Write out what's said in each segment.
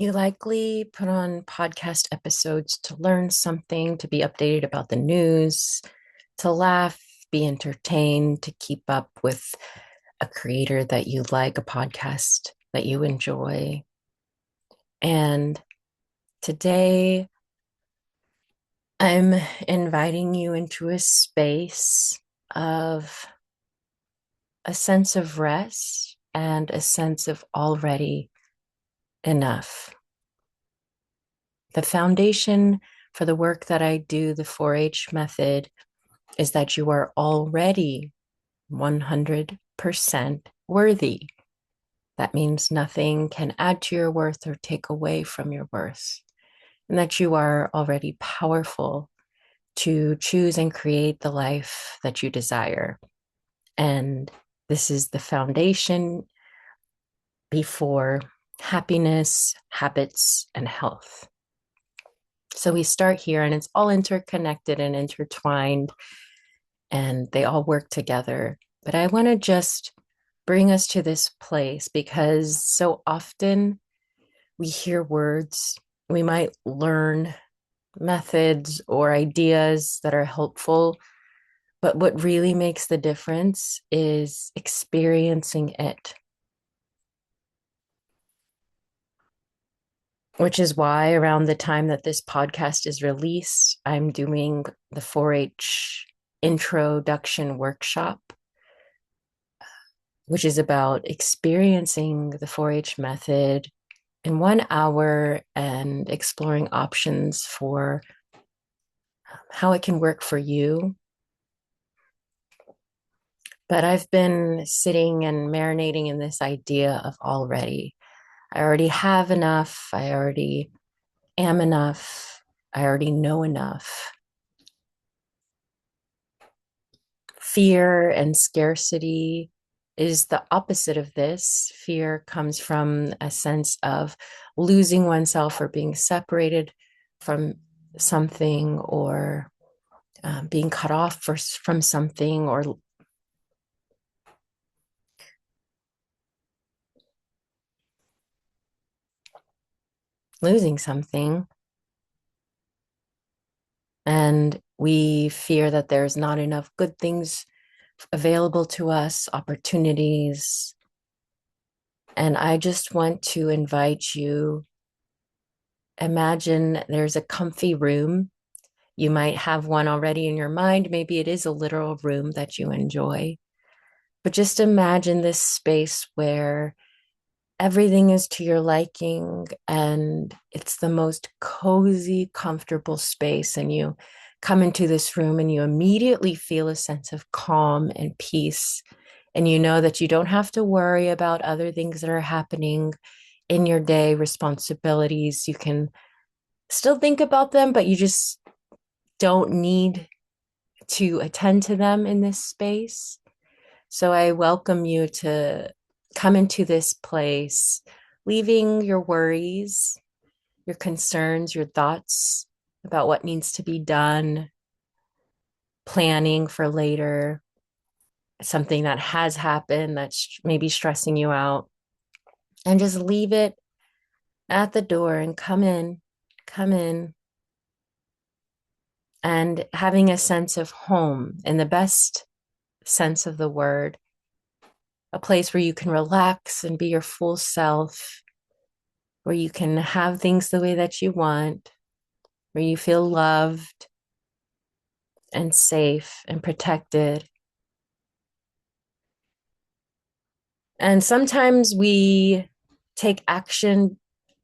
You likely put on podcast episodes to learn something, to be updated about the news, to laugh, be entertained, to keep up with a creator that you like, a podcast that you enjoy. And today I'm inviting you into a space of a sense of rest and a sense of already enough. The foundation for the work that I do, the 4-H method, is that you are already 100% worthy. That means nothing can add to your worth or take away from your worth, and that you are already powerful to choose and create the life that you desire. And this is the foundation before happiness, habits, and health. So we start here, and it's all interconnected and intertwined, and they all work together. But I want to just bring us to this place because so often we hear words, we might learn methods or ideas that are helpful, but what really makes the difference is experiencing it. Which is why around the time that this podcast is released, I'm doing the 4-H introduction workshop, which is about experiencing the 4-H method in 1 hour and exploring options for how it can work for you. But I've been sitting and marinating in this idea of already. I already have enough. I already am enough. I already know enough. Fear and scarcity is the opposite of this. Fear comes from a sense of losing oneself or being separated from something, or being cut off from something, or losing something. And we fear that there's not enough good things available to us, opportunities. And I just want to invite you, imagine there's a comfy room. You might have one already in your mind. Maybe it is a literal room that you enjoy. But just imagine this space where everything is to your liking and it's the most cozy, comfortable space. And you come into this room and you immediately feel a sense of calm and peace. And you know that you don't have to worry about other things that are happening in your day, responsibilities. You can still think about them, but you just don't need to attend to them in this space. So I welcome you to come into this place, leaving your worries, your concerns, your thoughts about what needs to be done, planning for later, something that has happened that's maybe stressing you out, and just leave it at the door and come in, and having a sense of home in the best sense of the word, a place where you can relax and be your full self, where you can have things the way that you want, where you feel loved and safe and protected. And sometimes we take action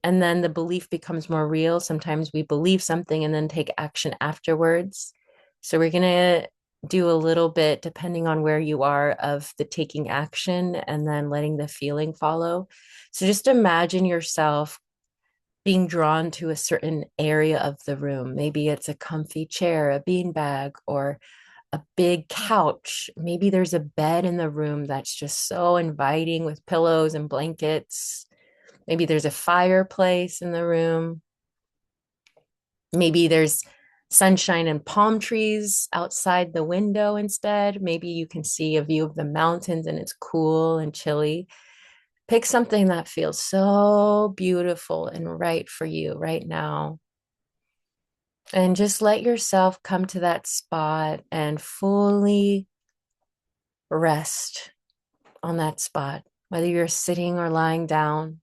and then the belief becomes more real. Sometimes we believe something and then take action afterwards. So we're going to do a little bit, depending on where you are, of the taking action and then letting the feeling follow. So just imagine yourself being drawn to a certain area of the room. Maybe it's a comfy chair, a beanbag, or a big couch. Maybe there's a bed in the room that's just so inviting with pillows and blankets. Maybe there's a fireplace in the room. Maybe there's sunshine and palm trees outside the window instead. Maybe you can see a view of the mountains and it's cool and chilly. Pick something that feels so beautiful and right for you right now. And just let yourself come to that spot and fully rest on that spot, whether you're sitting or lying down.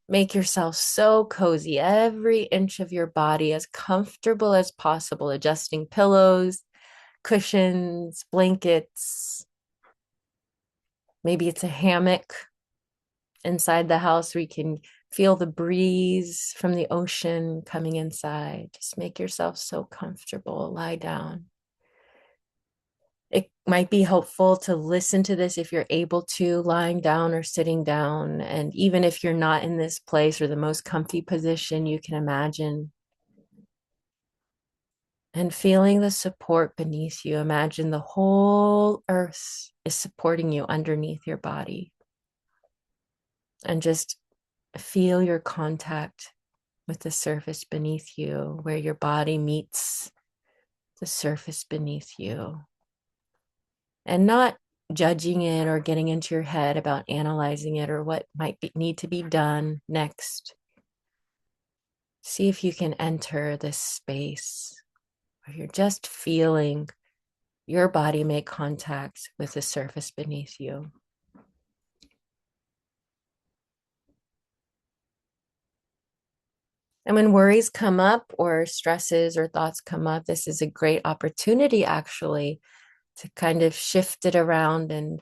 Make yourself so cozy, every inch of your body as comfortable as possible, adjusting pillows, cushions, blankets. Maybe it's a hammock inside the house where you can feel the breeze from the ocean coming inside. Just make yourself so comfortable. Lie down. It might be helpful to listen to this if you're able to, lying down or sitting down. And even if you're not in this place or the most comfy position you can imagine, and feeling the support beneath you. Imagine the whole earth is supporting you underneath your body. And just feel your contact with the surface beneath you, where your body meets the surface beneath you. And not judging it or getting into your head about analyzing it or what need to be done next. See if you can enter this space where you're just feeling your body make contact with the surface beneath you. And when worries come up or stresses or thoughts come up, this is a great opportunity actually to kind of shift it around. And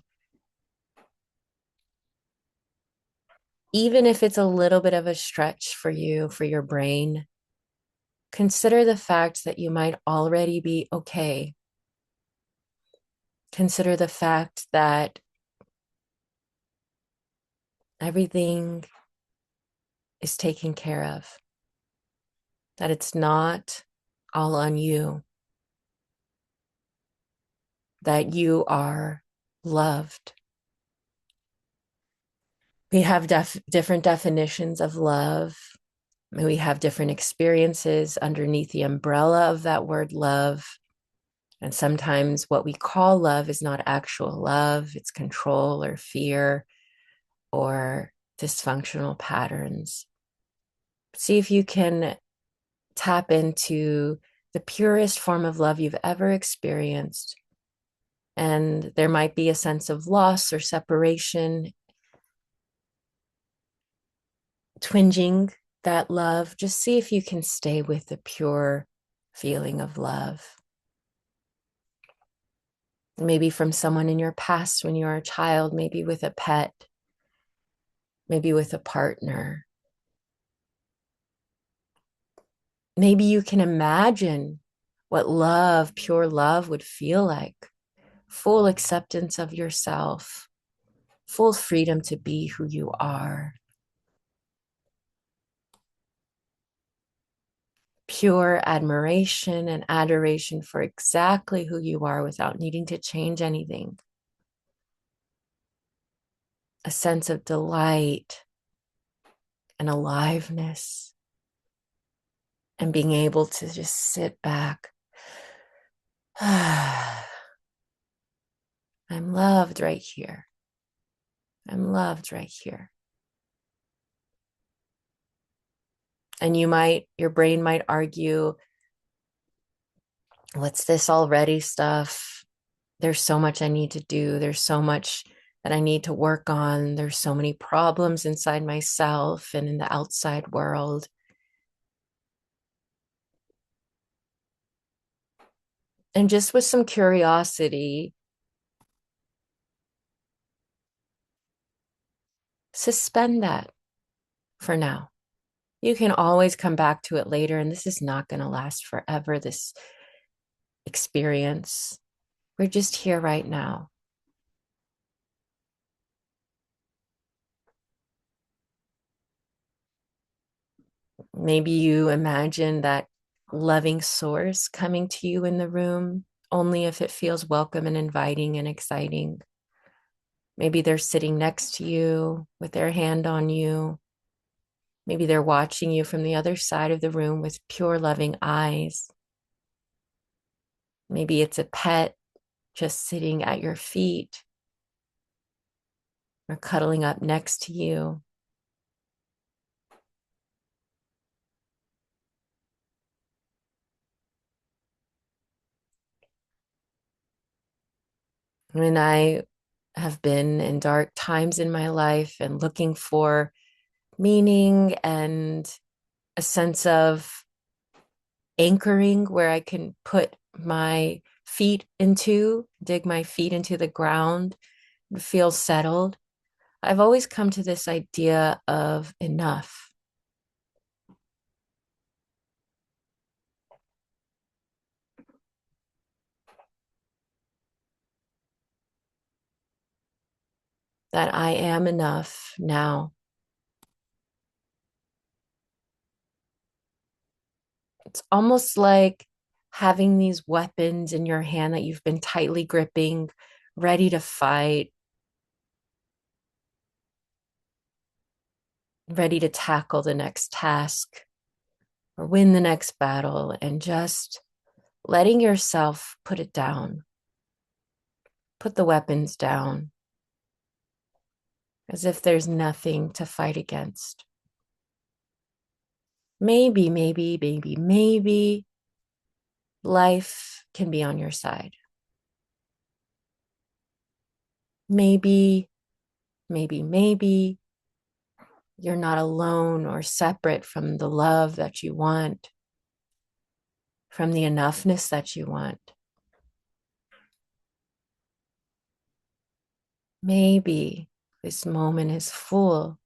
even if it's a little bit of a stretch for you, for your brain, consider the fact that you might already be okay. Consider the fact that everything is taken care of, that it's not all on you, that you are loved. We have different definitions of love. We have different experiences underneath the umbrella of that word love. And sometimes what we call love is not actual love, it's control or fear or dysfunctional patterns. See if you can tap into the purest form of love you've ever experienced. And there might be a sense of loss or separation twinging that love. Just see if you can stay with the pure feeling of love. Maybe from someone in your past when you were a child, maybe with a pet, maybe with a partner. Maybe you can imagine what love, pure love, would feel like. Full acceptance of yourself, full freedom to be who you are. Pure admiration and adoration for exactly who you are without needing to change anything. A sense of delight and aliveness, and being able to just sit back. I'm loved right here. I'm loved right here. And your brain might argue, what's this already stuff? There's so much I need to do. There's so much that I need to work on. There's so many problems inside myself and in the outside world. And just with some curiosity, suspend that for now. You can always come back to it later, and this is not going to last forever, this experience. We're just here right now. Maybe you imagine that loving source coming to you in the room, only if it feels welcome and inviting and exciting. Maybe they're sitting next to you with their hand on you. Maybe they're watching you from the other side of the room with pure loving eyes. Maybe it's a pet just sitting at your feet. or cuddling up next to you. When I have been in dark times in my life and looking for meaning and a sense of anchoring where I can put my feet into, dig my feet into the ground, and feel settled, I've always come to this idea of enough, that I am enough now. It's almost like having these weapons in your hand that you've been tightly gripping, ready to fight, ready to tackle the next task or win the next battle, and just letting yourself put it down, put the weapons down, as if there's nothing to fight against. Maybe life can be on your side. Maybe, maybe you're not alone or separate from the love that you want, from the enoughness that you want. Maybe this moment is full.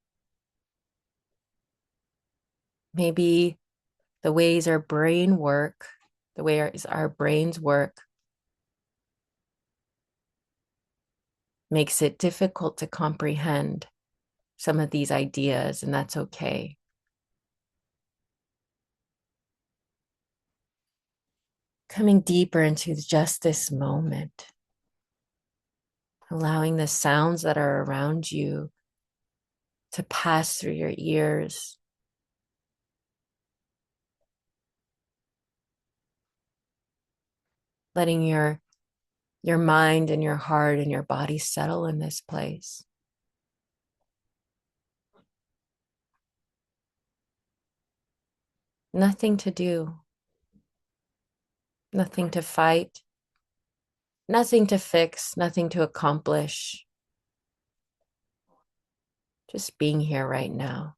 Maybe the ways our brain work, the way our brains work, makes it difficult to comprehend some of these ideas, and that's okay. Coming deeper into just this moment, allowing the sounds that are around you to pass through your ears, letting your mind and your heart and your body settle in this place. Nothing to do, nothing to fight, nothing to fix, nothing to accomplish. Just being here right now.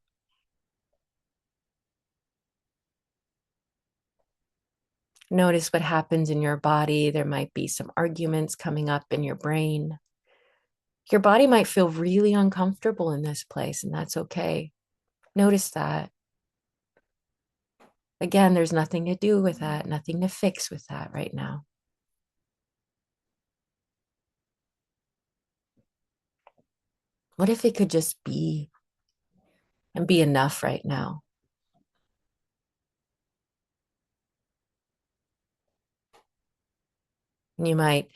Notice what happens in your body. There might be some arguments coming up in your brain. Your body might feel really uncomfortable in this place, and that's okay. Notice that. Again, there's nothing to do with that, nothing to fix with that right now. What if it could just be and be enough right now? And you might,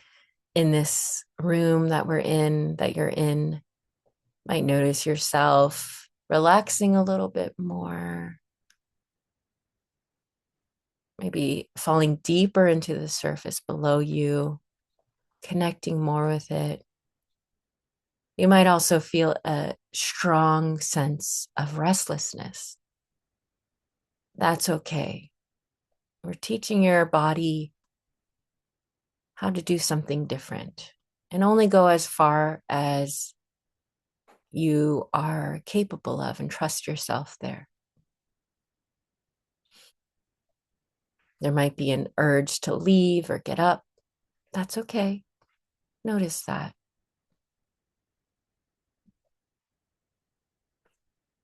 in this room that you're in, might notice yourself relaxing a little bit more, maybe falling deeper into the surface below you, connecting more with it. You might also feel a strong sense of restlessness. That's okay. We're teaching your body how to do something different and only go as far as you are capable of, and trust yourself there. There might be an urge to leave or get up. That's okay. Notice that.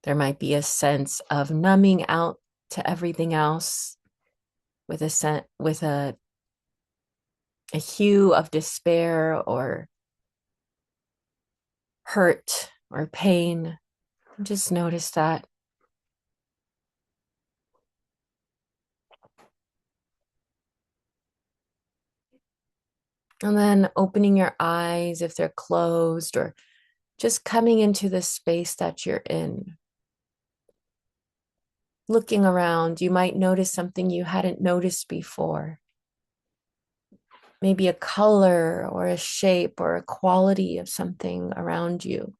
There might be a sense of numbing out to everything else with a hue of despair or hurt or pain. Just notice that. And then opening your eyes if they're closed, or just coming into the space that you're in. Looking around, you might notice something you hadn't noticed before. Maybe a color or a shape or a quality of something around you.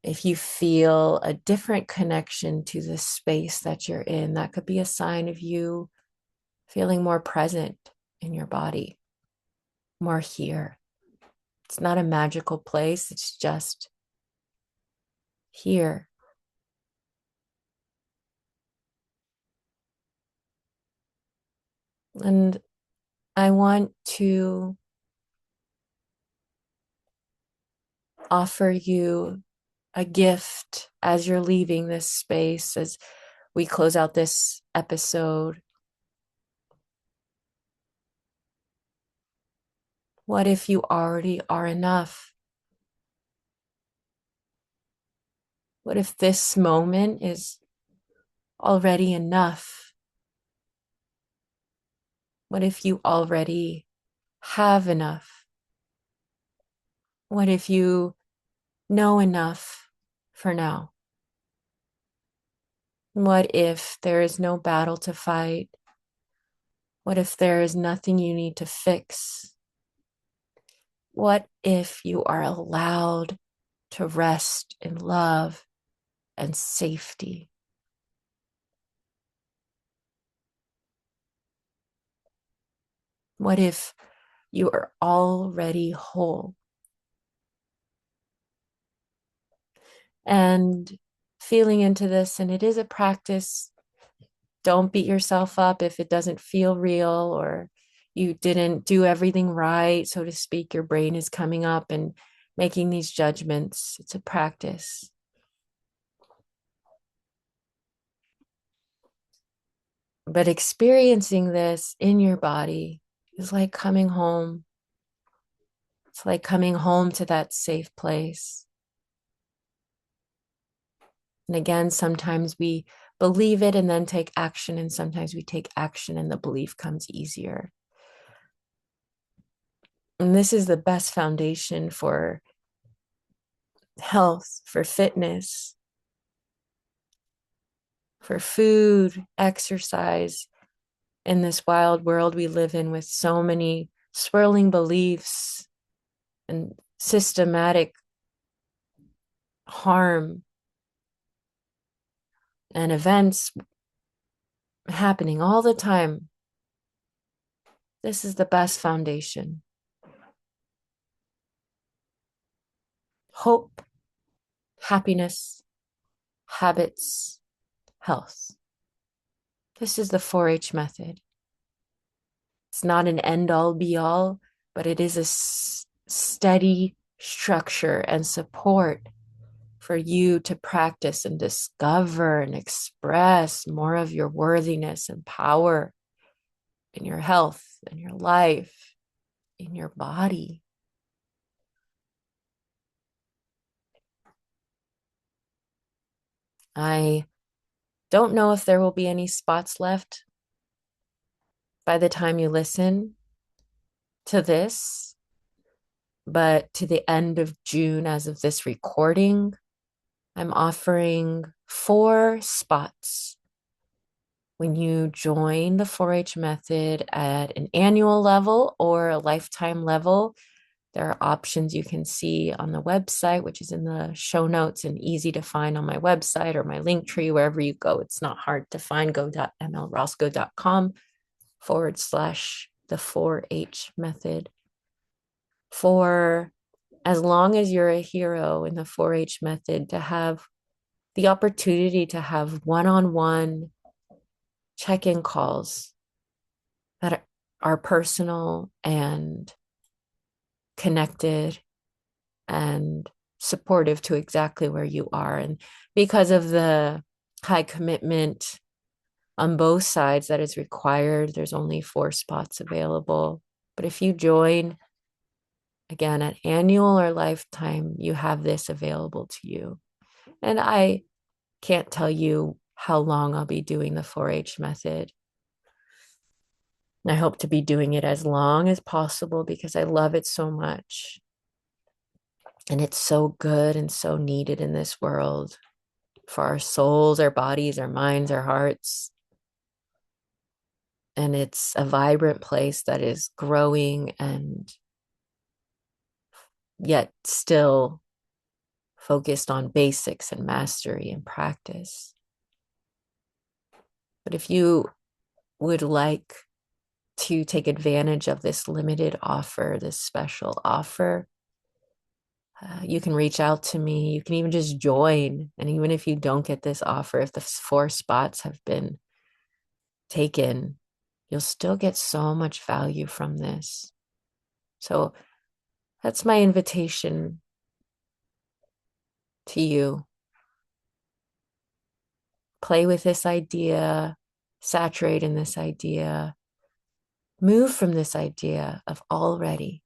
If you feel a different connection to the space that you're in, that could be a sign of you feeling more present in your body, more here. It's not a magical place, it's just here. And I want to offer you a gift as you're leaving this space, as we close out this episode. What if you already are enough? What if this moment is already enough? What if you already have enough? What if you know enough for now? What if there is no battle to fight? What if there is nothing you need to fix? What if you are allowed to rest in love and safety? What if you are already whole? And feeling into this, and it is a practice. Don't beat yourself up if it doesn't feel real or you didn't do everything right, so to speak. Your brain is coming up and making these judgments. It's a practice. But experiencing this in your body is like coming home. It's like coming home to that safe place. And again, sometimes we believe it and then take action, and sometimes we take action and the belief comes easier. And this is the best foundation for health, for fitness, for food, exercise, in this wild world we live in with so many swirling beliefs and systematic harm and events happening all the time. This is the best foundation. Hope, happiness, habits, health. This is the 4-H method. It's not an end all be all, but it is a steady structure and support for you to practice and discover and express more of your worthiness and power in your health, in your life, in your body. I don't know if there will be any spots left by the time you listen to this, but to the end of June, as of this recording, I'm offering 4 spots. When you join the 4-H method at an annual level or a lifetime level, there are options you can see on the website, which is in the show notes and easy to find on my website or my link tree, wherever you go. It's not hard to find. go.mlroscoe.com/the 4-H method. For as long as you're a hero in the 4-H method, to have the opportunity to have one-on-one check-in calls that are personal and connected and supportive to exactly where you are. And because of the high commitment on both sides that is required, there's only 4 spots available. But if you join, again, at annual or lifetime, you have this available to you. And I can't tell you how long I'll be doing the 4-H method. I hope to be doing it as long as possible because I love it so much. And it's so good and so needed in this world for our souls, our bodies, our minds, our hearts. And it's a vibrant place that is growing and yet still focused on basics and mastery and practice. But if you would like to take advantage of this limited offer, this special offer, you can reach out to me. You can even just join. And even if you don't get this offer, if the 4 spots have been taken, you'll still get so much value from this. So that's my invitation to you. Play with this idea, saturate in this idea, move from this idea of already.